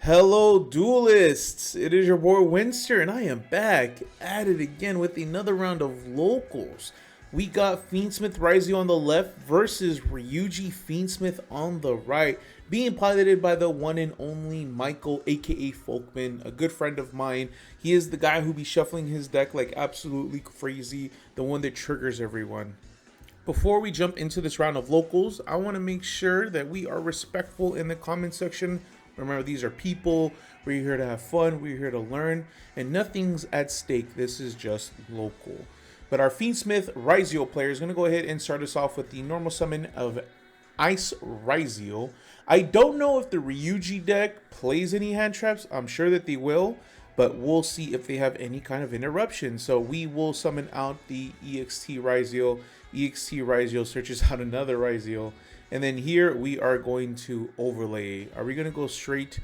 Hello, duelists! It is your boy Winster, and I am back at it again with another round of locals. We got Fiendsmith Ryzeal on the left versus Ryzeal Fiendsmith on the right, being piloted by the one and only Michael, aka Folkman, a good friend of mine. He is the guy who be shuffling his deck like absolutely crazy, the one that triggers everyone. Before we jump into this round of locals, I want to make sure that we are respectful in the comment section. Remember, these are people. We're here to have fun. We're here to learn. And nothing's at stake. This is just local. But our Fiendsmith Ryzeal player is going to go ahead and start us off with the normal summon of Ice Ryzeal. I don't know if the Ryuji deck plays any hand traps. I'm sure that they will. But we'll see if they have any kind of interruption. So we will summon out the EXT Ryzeal. EXT Ryzeal searches out another Ryzeal. And then here we are going to overlay. Are we going to go straight?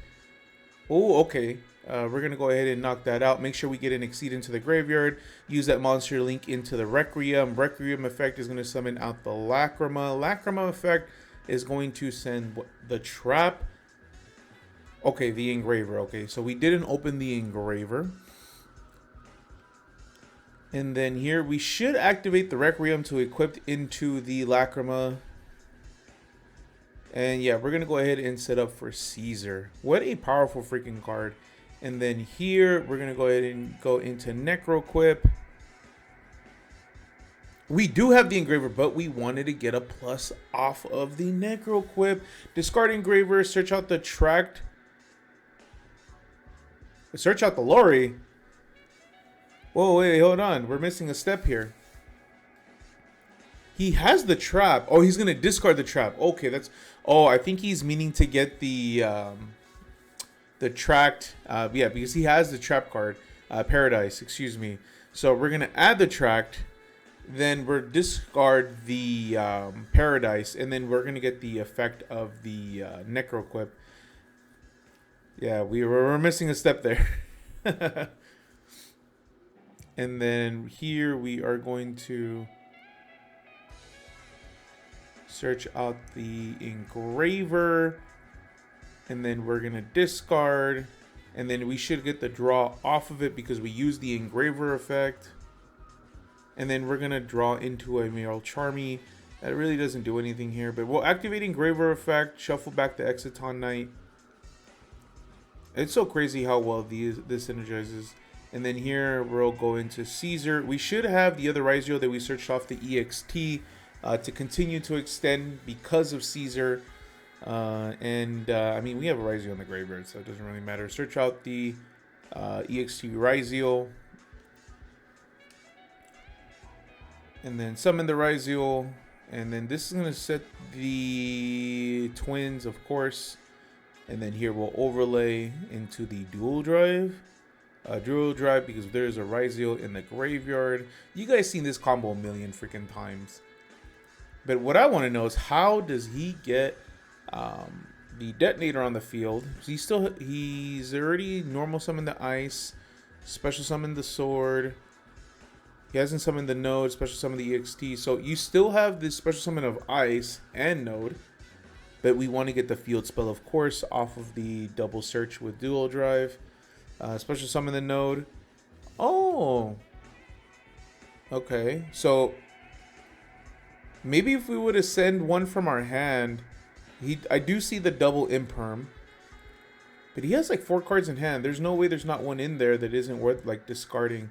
Oh, okay. We're going to go ahead and knock that out. Make sure we get an Exceed into the graveyard. Use that monster link into the Requiem. Requiem effect is going to summon out the Lacrima. Lacrima effect is going to send the trap. Okay, the Engraver. Okay, so we didn't open the Engraver. And then here we should activate the Requiem to equip into the Lacrima. And yeah, we're going to go ahead and set up for Caesar. What a powerful freaking card. And then here, we're going to go ahead and go into Necroquip. We do have the Engraver, but we wanted to get a plus off of the Necroquip. Discard Engraver, search out the Tract. Search out the Lori. Whoa, wait, hold on. We're missing a step here. He has the trap. Oh, he's going to discard the trap. Okay, that's... Oh, I think he's meaning to get the Tract. Yeah, because he has the trap card. Paradise, excuse me. So we're going to add the Tract. Then we're discard the Paradise. And then we're going to get the effect of the Necroquip. Yeah, we're missing a step there. And then here we are going to... search out the Engraver, and then we're gonna discard, and then we should get the draw off of it because we use the Engraver effect. And then we're gonna draw into a Meryl Charmy. That really doesn't do anything here, but we'll activate Engraver effect, shuffle back the Exciton Knight. It's so crazy how well this energizes. And then here we'll go into Caesar. We should have the other Ryzeal that we searched off the EXT. To continue to extend because of Caesar. I mean, we have a Ryzeal in the graveyard, so it doesn't really matter. Search out the EXT Ryzeal. And then summon the Ryzeal. And then this is going to set the twins, of course. And then here we'll overlay into the dual drive. Dual drive because there's a Ryzeal in the graveyard. You guys seen this combo a million freaking times. But what I want to know is how does he get the detonator on the field? He's already normal summoned the ice, special summoned the sword. He hasn't summoned the node, special summoned the EXT. So you still have this special summon of ice and node. But we want to get the field spell, of course, off of the double search with dual drive. Special summon the node. Oh. Okay. So... maybe if we would have sent one from our hand, I do see the double imperm, but he has like 4 cards in hand. There's no way there's not one in there that isn't worth like discarding.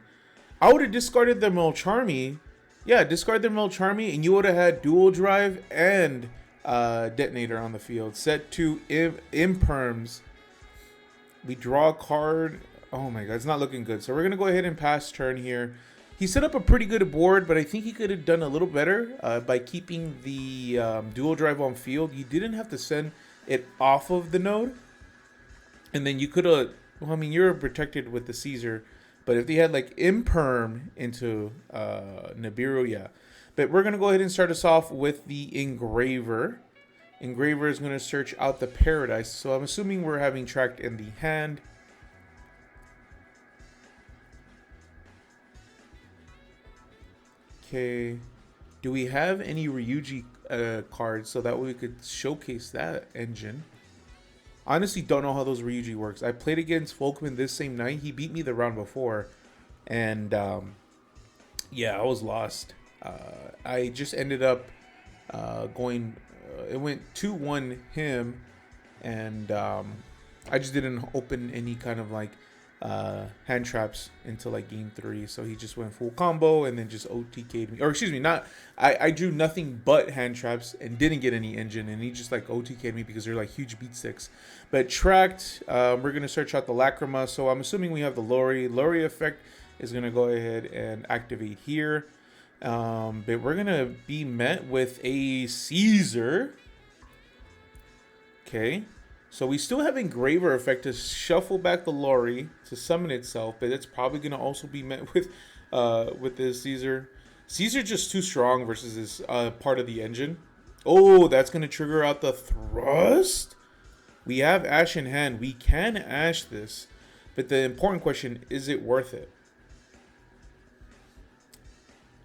I would have discarded the Melcharmy. Yeah, discard the Melcharmy, and you would have had dual drive and detonator on the field. Set 2 imperms. We draw a card. Oh my god, it's not looking good. So we're gonna go ahead and pass turn here. He set up a pretty good board, but I think he could have done a little better by keeping the dual drive on field. You didn't have to send it off of the node. And then you could have... well, I mean, you're protected with the Caesar. But if they had, like, Imperm into Nibiru, yeah. But we're going to go ahead and start us off with the Engraver. Engraver is going to search out the Paradise. So I'm assuming we're having Tract in the hand. Okay, do we have any Ryuji cards so that we could showcase that engine? Honestly, don't know how those Ryuji works. I played against Volkman this same night. He beat me the round before. And, yeah, I was lost. I just ended up going... it went 2-1 him. And I just didn't open any kind of, like, hand traps until like game 3, so he just went full combo and then just OTK'd me, or excuse me, not I drew nothing but hand traps and didn't get any engine, and he just like OTK'd me because they're like huge beat sticks. But tracked, we're gonna search out the Lacrima, so I'm assuming we have the Lori effect is gonna go ahead and activate here, but we're gonna be met with a Caesar. Okay. So we still have Engraver effect to shuffle back the Lori to summon itself, but it's probably going to also be met with this Caesar. Caesar just too strong versus this part of the engine. Oh, that's going to trigger out the thrust. We have Ash in hand. We can Ash this, but the important question, is it worth it?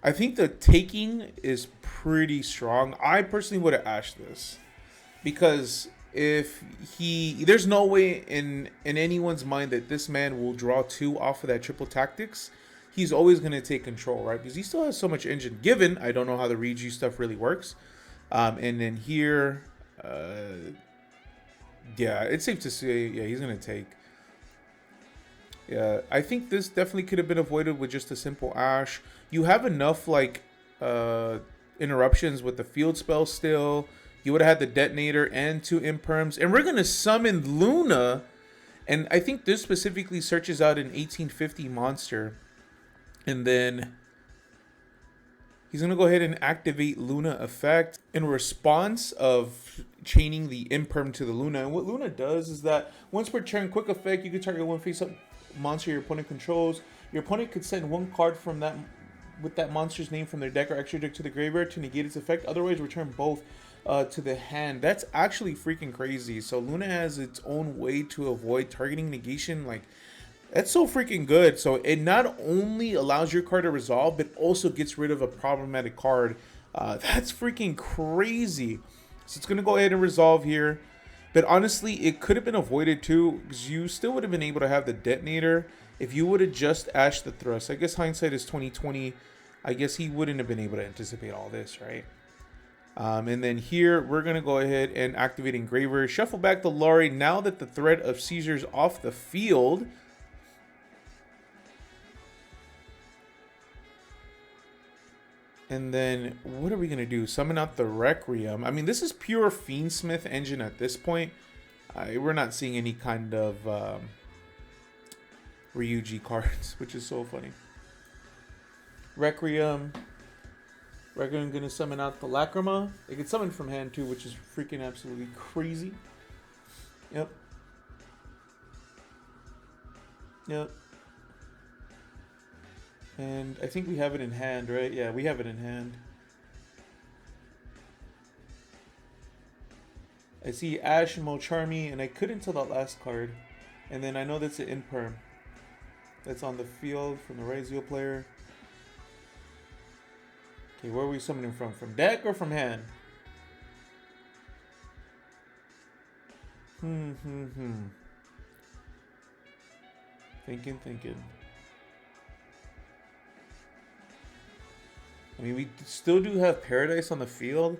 I think the taking is pretty strong. I personally would have Ashed this because... there's no way in anyone's mind that this man will draw 2 off of that triple tactics. He's always going to take control, right? Because he still has so much engine. Given, I don't know how the Ryuji stuff really works. And then here, yeah, it's safe to say, yeah, he's going to take. Yeah, I think this definitely could have been avoided with just a simple Ash. You have enough, like, interruptions with the field spell still. You would have had the detonator and 2 imperms. And we're going to summon Luna. And I think this specifically searches out an 1850 monster. And then he's going to go ahead and activate Luna effect in response of chaining the imperm to the Luna. And what Luna does is that once per turn, quick effect, you can target one face-up monster your opponent controls. Your opponent could send 1 card from that with that monster's name from their deck or extra deck to the graveyard to negate its effect. Otherwise, return both to the hand. That's actually freaking crazy. So Luna has its own way to avoid targeting negation. Like, that's so freaking good. So it not only allows your card to resolve, but also gets rid of a problematic card. That's freaking crazy. So it's gonna go ahead and resolve here. But honestly, it could have been avoided too, because you still would have been able to have the detonator if you would have just ashed the thrust. I guess hindsight is 2020. I guess he wouldn't have been able to anticipate all this, right? And then here, we're going to go ahead and activate Engraver. Shuffle back the Lori now that the threat of Caesar's off the field. And then, what are we going to do? Summon out the Requiem. I mean, this is pure Fiendsmith engine at this point. We're not seeing any kind of Ryuji cards, which is so funny. Requiem. Requiem gonna summon out the Lacrima. It can summon from hand too, which is freaking absolutely crazy. Yep. Yep. And I think we have it in hand, right? Yeah, we have it in hand. I see Ash and Mocharmy, and I couldn't tell that last card. And then I know that's an Imperm. That's on the field from the Ryzeal player. Okay, where are we summoning from? From deck or from hand? Thinking. I mean, we still do have Paradise on the field.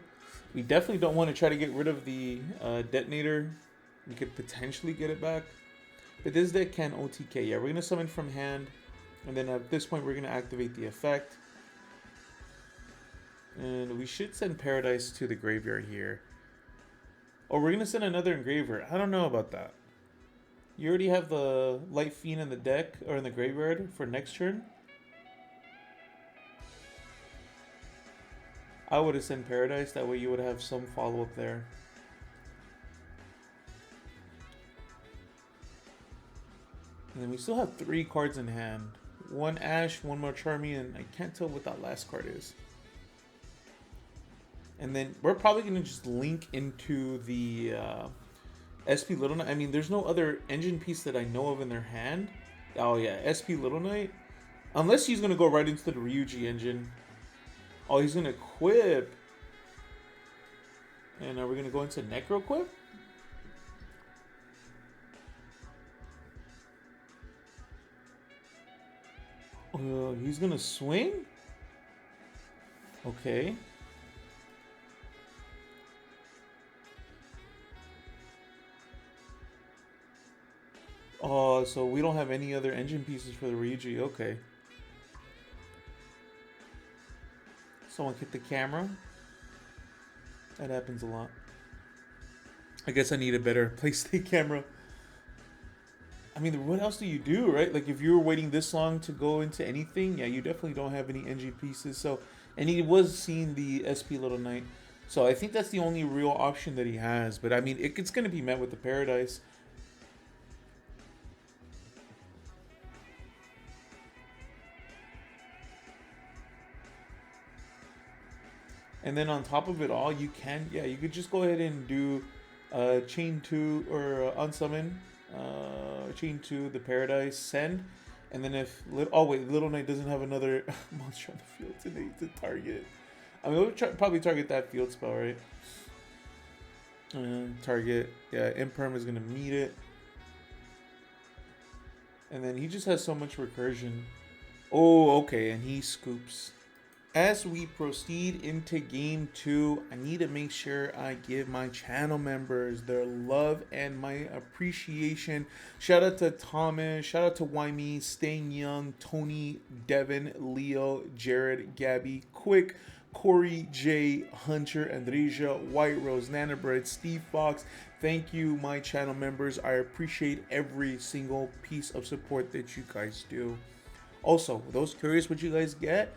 We definitely don't want to try to get rid of the detonator. We could potentially get it back. But this deck can OTK. Yeah, we're going to summon from hand. And then at this point, we're going to activate the effect. And we should send Paradise to the graveyard here. Or we're going to send another Engraver. I don't know about that. You already have the Light Fiend in the deck, or in the graveyard for next turn. I would have sent Paradise. That way you would have some follow-up there. And then we still have 3 cards in hand. 1 Ash, 1 more Charmy, and I can't tell what that last card is. And then we're probably going to just link into the SP Little Knight. I mean, there's no other engine piece that I know of in their hand. Oh yeah, SP Little Knight. Unless he's going to go right into the Ryuji engine. Oh, he's going to equip. And are we going to go into Necro Equip? He's gonna swing? Okay. Oh, so we don't have any other engine pieces for the Ryuji. Okay. Someone hit the camera. That happens a lot. I guess I need a better PlayStation camera. I mean, what else do you do, right? Like, if you were waiting this long to go into anything, yeah, you definitely don't have any NG pieces. So, and he was seeing the SP Little Knight. So I think that's the only real option that he has. But I mean, it's going to be met with the Paradise. And then on top of it all, you could just go ahead and do chain 2 or unsummon chain 2, the Paradise, send. And then if, Little Knight doesn't have another monster on the field to target. I mean, we'll probably target that field spell, right? Target, yeah, Imperm is going to meet it. And then he just has so much recursion. Oh, okay, and he scoops. As we proceed into game 2, I need to make sure I give my channel members their love and my appreciation. Shout out to Thomas, shout out to Wymie, Staying Young, Tony, Devin, Leo, Jared, Gabby, Quick, Corey, J, Hunter, Andreja, White Rose, Nanobread, Steve Fox. Thank you, my channel members. I appreciate every single piece of support that you guys do. Also, those curious what you guys get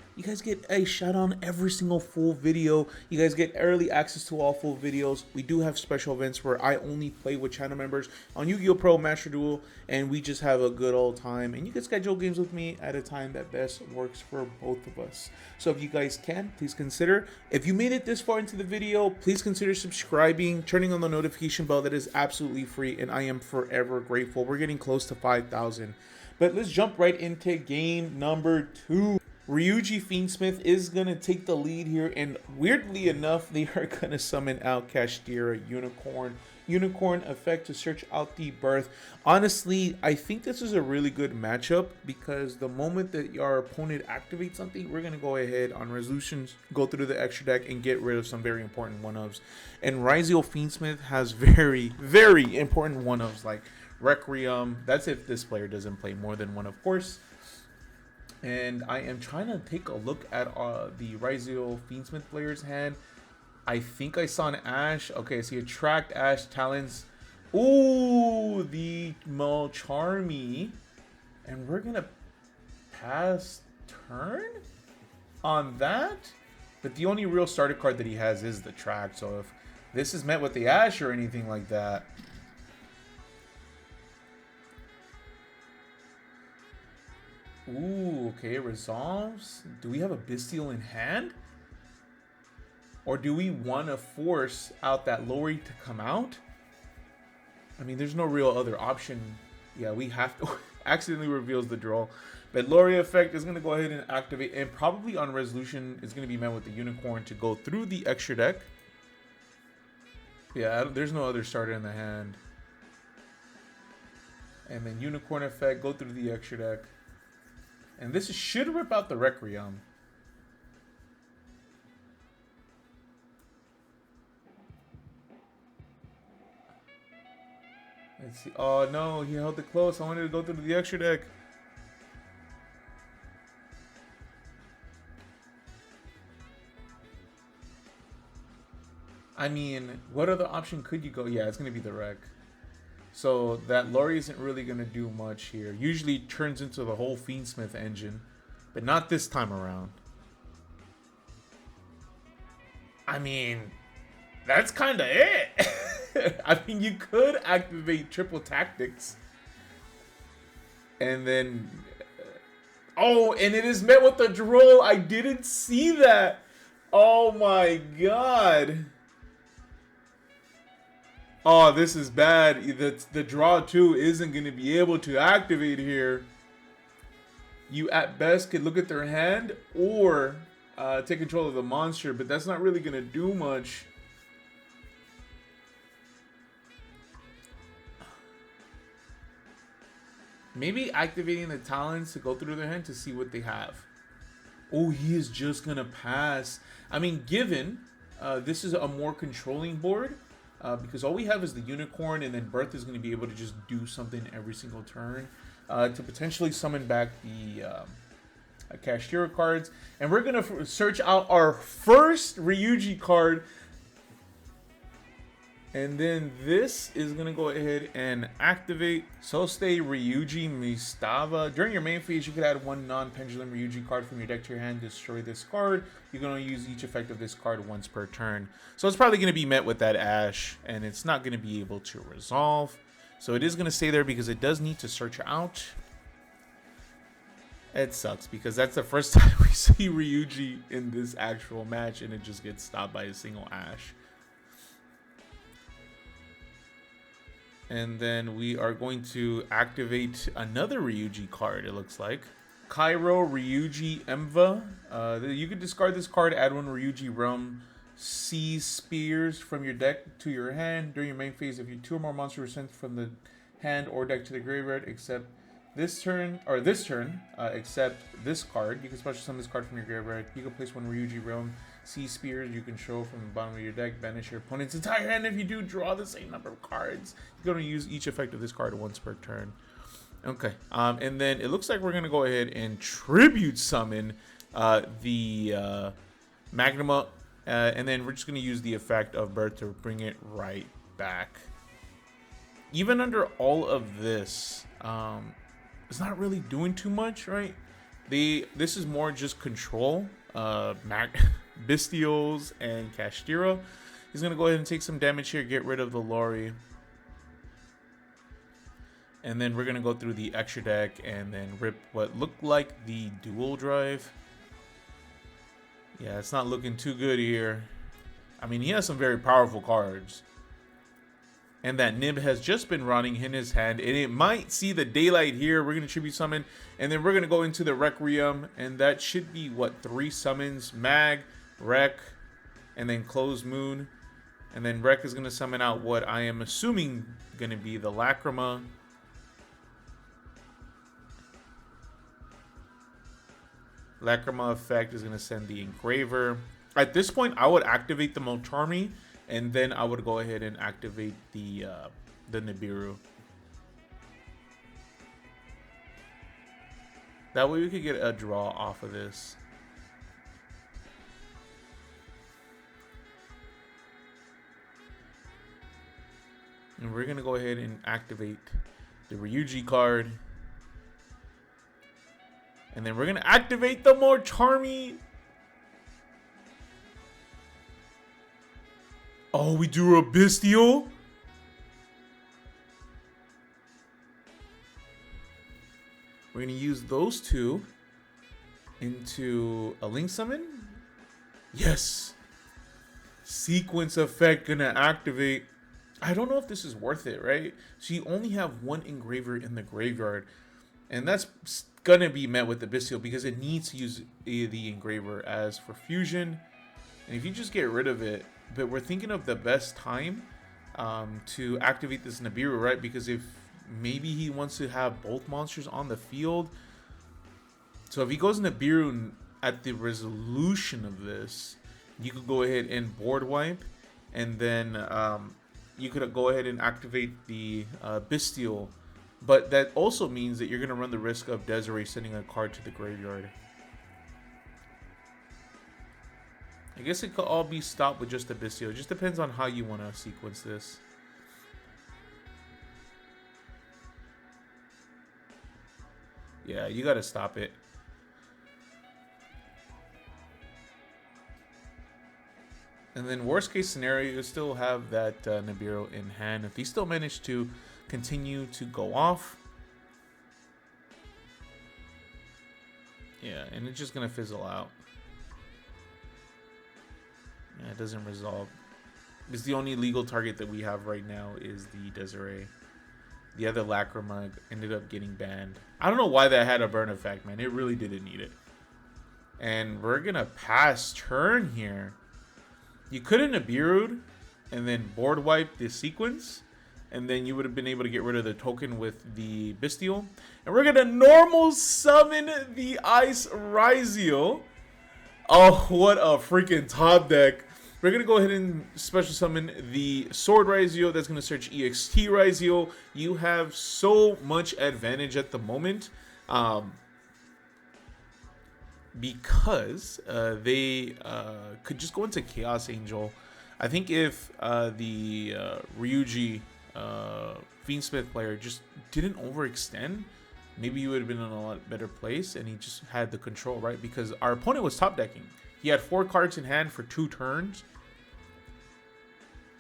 a shout on every single full video. You guys get early access to all full videos. We do have special events where I only play with channel members on Yu-Gi-Oh! Pro Master Duel, and we just have a good old time. And you can schedule games with me at a time that best works for both of us. So if you guys can, please consider. If you made it this far into the video, please consider subscribing, turning on the notification bell. That is absolutely free, and I am forever grateful. We're getting close to 5,000. But let's jump right into game number 2. Ryzeal Fiendsmith is going to take the lead here, and weirdly enough, they are going to summon out Kashtira Unicorn. Unicorn effect to search out the birth. Honestly, I think this is a really good matchup because the moment that your opponent activates something, we're going to go ahead on resolutions, go through the extra deck, and get rid of some very important one-ofs. And Ryzeal Fiendsmith has very, very important one-ofs like Requiem. That's if this player doesn't play more than one, of course. And I am trying to take a look at the Ryzeal Fiendsmith player's hand. I think I saw an Ash. Okay, so you attract Ash Talons. Ooh, the Malcharmy. And we're going to pass turn on that. But the only real starter card that he has is the Track. So if this is met with the Ash or anything like that, ooh, okay, resolves. Do we have a Bestial in hand? Or do we want to force out that Lori to come out? I mean, there's no real other option. Yeah, we have to. Accidentally reveals the draw. But Lori effect is going to go ahead and activate. And probably on resolution, it's going to be met with the Unicorn to go through the extra deck. Yeah, there's no other starter in the hand. And then Unicorn effect, go through the extra deck. And this should rip out the Requiem. Let's see. Oh no, he held it close. I wanted to go through the extra deck. I mean, what other option could you go? Yeah, it's going to be the Rec. So that Lori isn't really going to do much here. Usually turns into the whole Fiendsmith engine, but not this time around. I mean, that's kind of it. I mean, you could activate triple tactics. And then... oh, and it is met with a droll. I didn't see that. Oh my god. Oh, this is bad. The draw 2 isn't going to be able to activate here. You at best could look at their hand or take control of the monster, but that's not really going to do much. Maybe activating the talents to go through their hand to see what they have. Oh, he is just going to pass. I mean, given this is a more controlling board, because all we have is the unicorn, and then Birth is going to be able to just do something every single turn to potentially summon back the Cashier cards. And we're going to search out our first Ryuji card. And then this is going to go ahead and activate Soste Ryuji Mistava. During your main phase, you could add one non-pendulum Ryuji card from your deck to your hand. Destroy this card. You can only use each effect of this card once per turn. So it's probably going to be met with that Ash, and it's not going to be able to resolve. So it is going to stay there because it does need to search out. It sucks because that's the first time we see Ryuji in this actual match, and it just gets stopped by a single Ash. And then we are going to activate another Ryuji card, it looks like. Cairo Ryuji Emva. You can discard this card, add one Ryuji Realm Sea Spears from your deck to your hand. During your main phase, if you two or more monsters are sent from the hand or deck to the graveyard, except this turn, except this card, you can special summon this card from your graveyard. You can place one Ryuji Realm Sea Spears you can show from the bottom of your deck. Banish your opponent's entire hand. If you do, draw the same number of cards. You're going to use each effect of this card once per turn. Okay, and then it looks like we're going to go ahead and tribute summon the Magnuma, and then we're just going to use the effect of Birth to bring it right back. Even under all of this, it's not really doing too much, right? This is more just control. Bestials and Kashtira. He's going to go ahead and take some damage here, get rid of the Lori. And then we're going to go through the extra deck and then rip what looked like the dual drive. Yeah, it's not looking too good here. I mean, he has some very powerful cards. And that Nib has just been rotting in his hand, and it might see the daylight here. We're going to tribute summon, and then we're going to go into the Requiem, and that should be, what, 3 summons? Mag, Rec, and then Closed Moon. And then Rec is going to summon out what I am assuming going to be the Lacrima. Lacrima effect is going to send the Engraver. At this point, I would activate the Motarmi, and then I would go ahead and activate the Nibiru. That way we could get a draw off of this. And we're going to go ahead and activate the Ryuji card. And then we're going to activate the Motarmi. Oh, we drew a Bestial. We're going to use those two into a Link Summon. Yes. Sequence effect going to activate. I don't know if this is worth it, right? So you only have one Engraver in the graveyard. And that's going to be met with the Bestial because it needs to use the Engraver as for fusion. And if you just get rid of it, but we're thinking of the best time to activate this Nibiru, right? Because if maybe he wants to have both monsters on the field. So if he goes Nibiru at the resolution of this, you could go ahead and board wipe. And then you could go ahead and activate the Bestial. But that also means that you're going to run the risk of Desiree sending a card to the graveyard. I guess it could all be stopped with just the Bestial. It just depends on how you want to sequence this. Yeah, you got to stop it. And then worst case scenario, you still have that Nibiru in hand. If he still managed to continue to go off. Yeah, and it's just going to fizzle out. Yeah, it doesn't resolve. It's the only legal target that we have right now is the Desiree. The other Lacrima ended up getting banned. I don't know why that had a burn effect, man. It really didn't need it. And we're going to pass turn here. You could have Nibiru'd and then board wipe this sequence. and then you would have been able to get rid of the token with the Bestial. And we're gonna normal summon the Ice Ryzeal. Oh, what a freaking top deck. We're going to go ahead and special summon the Sword Ryzeal. That's going to search EXT Ryzeal. You have so much advantage at the moment. Because they could just go into Chaos Angel. I think if the Ryuji Fiendsmith player just didn't overextend, maybe he would have been in a lot better place, and he just had the control, right? Because our opponent was top decking. He had 4 cards in hand for 2 turns.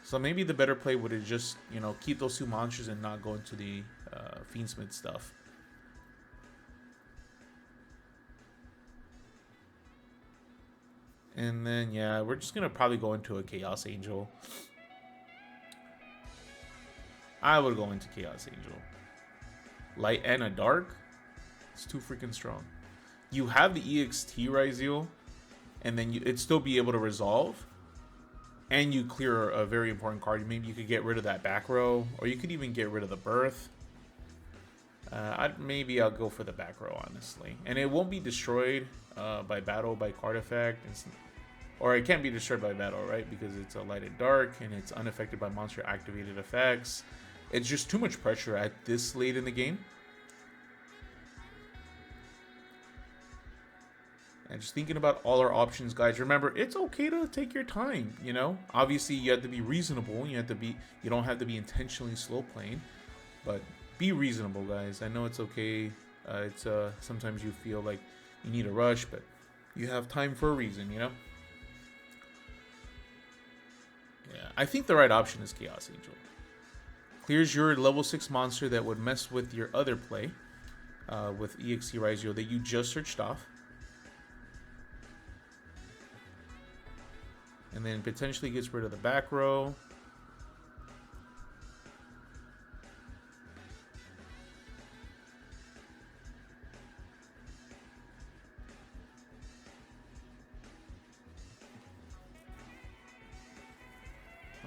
So maybe the better play would have just, you know, keep those 2 monsters and not go into the Fiendsmith stuff. And then, yeah, we're just going to probably go into a Chaos Angel. I would go into Chaos Angel. Light and a dark. It's too freaking strong. You have the EXT Ryzeal, and then it'd still be able to resolve. And you clear a very important card. Maybe you could get rid of that back row, or you could even get rid of the birth. Maybe I'll go for the back row, honestly. And it won't be destroyed by battle, by card effect. Or it can't be destroyed by battle, right? Because it's a light and dark, and it's unaffected by monster activated effects. It's just too much pressure at this late in the game. And just thinking about all our options, guys. Remember, it's okay to take your time, you know? Obviously, you have to be reasonable. You don't have to be intentionally slow playing. But be reasonable, guys. I know it's okay. Sometimes you feel like you need a rush, but you have time for a reason, you know? Yeah, I think the right option is Chaos Angel. Clears your level 6 monster that would mess with your other play with EXT Ryzeal that you just searched off. And then potentially gets rid of the back row.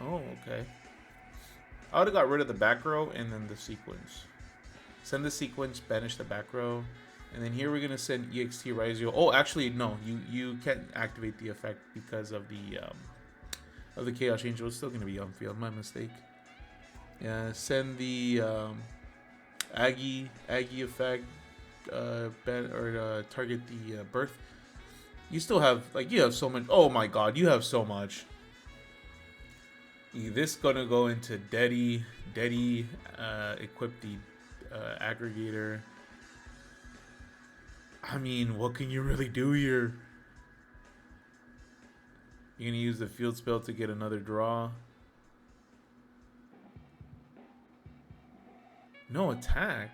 Oh, okay. I would have got rid of the back row and then the sequence. Send the sequence, banish the back row. And then here we're going to send EXT Ryzeal. Oh, actually, no. You can't activate the effect because of the Chaos Angel. It's still going to be on field. My mistake. Yeah, send the Aggie effect. Target the birth. You still have, like, you have so much. Oh my god, you have so much. This gonna go into Deddy. Equip the aggregator. I mean, what can you really do here? You're gonna use the field spell to get another draw. No attack.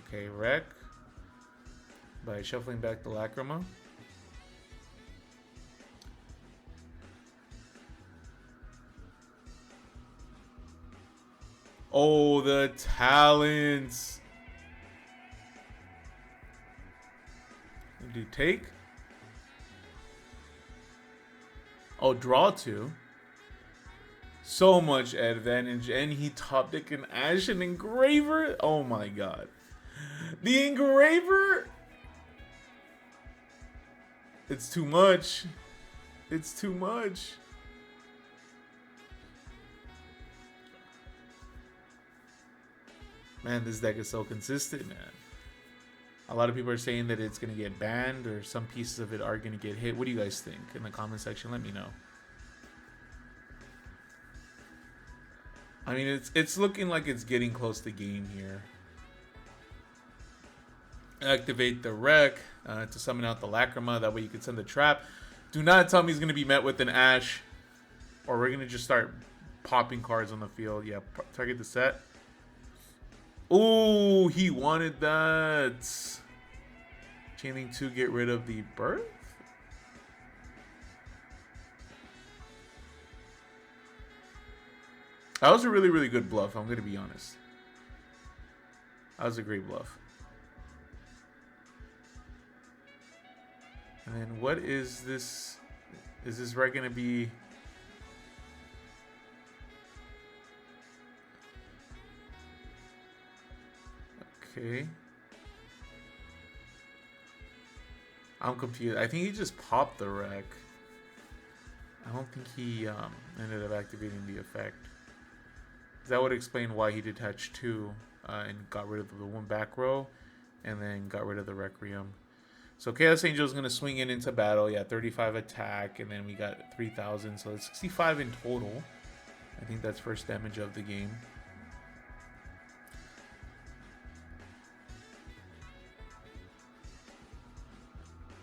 Okay, wreck by shuffling back the Lacrima. Oh, the talents. Do take. Oh, draw 2. So much advantage, and he top deck an Ashen Engraver. Oh my god. The Engraver. It's too much. It's too much. Man, this deck is so consistent, man. A lot of people are saying that it's going to get banned or some pieces of it are going to get hit. What do you guys think? In the comment section, let me know. I mean, it's looking like it's getting close to game here. Activate the wreck to summon out the Lacrima. That way you can send the trap. Do not tell me he's going to be met with an Ash. Or we're going to just start popping cards on the field. Yeah, target the set. Oh, he wanted that. Chaining 2, get rid of the birth. That was a really, really good bluff. I'm going to be honest. That was a great bluff. And then what is this? Is this right going to be... Okay. I'm confused. I think he just popped the wreck. I don't think he ended up activating the effect. That would explain why he detached 2 and got rid of the 1 back row and then got rid of the Requiem. So Chaos Angel is going to swing in into battle. Yeah, 35 attack, and then we got 3,000. So it's 65 in total. I think that's first damage of the game.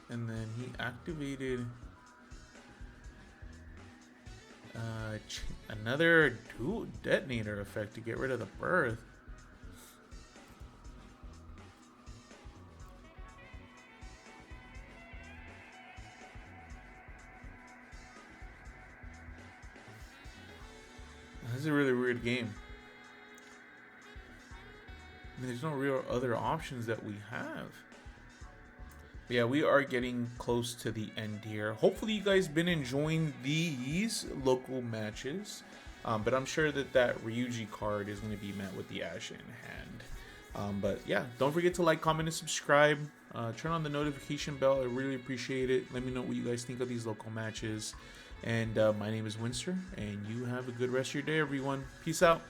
And then he activated another dual detonator effect to get rid of the birth. This is a really weird game. I mean, there's no real other options that we have. But yeah, we are getting close to the end here. Hopefully you guys been enjoying these local matches. But I'm sure that Ryuji card is going to be met with the Ash in hand. But yeah, don't forget to like, comment, and subscribe. Turn on the notification bell. I really appreciate it. Let me know what you guys think of these local matches. And my name is Winster, and you have a good rest of your day, everyone. Peace out.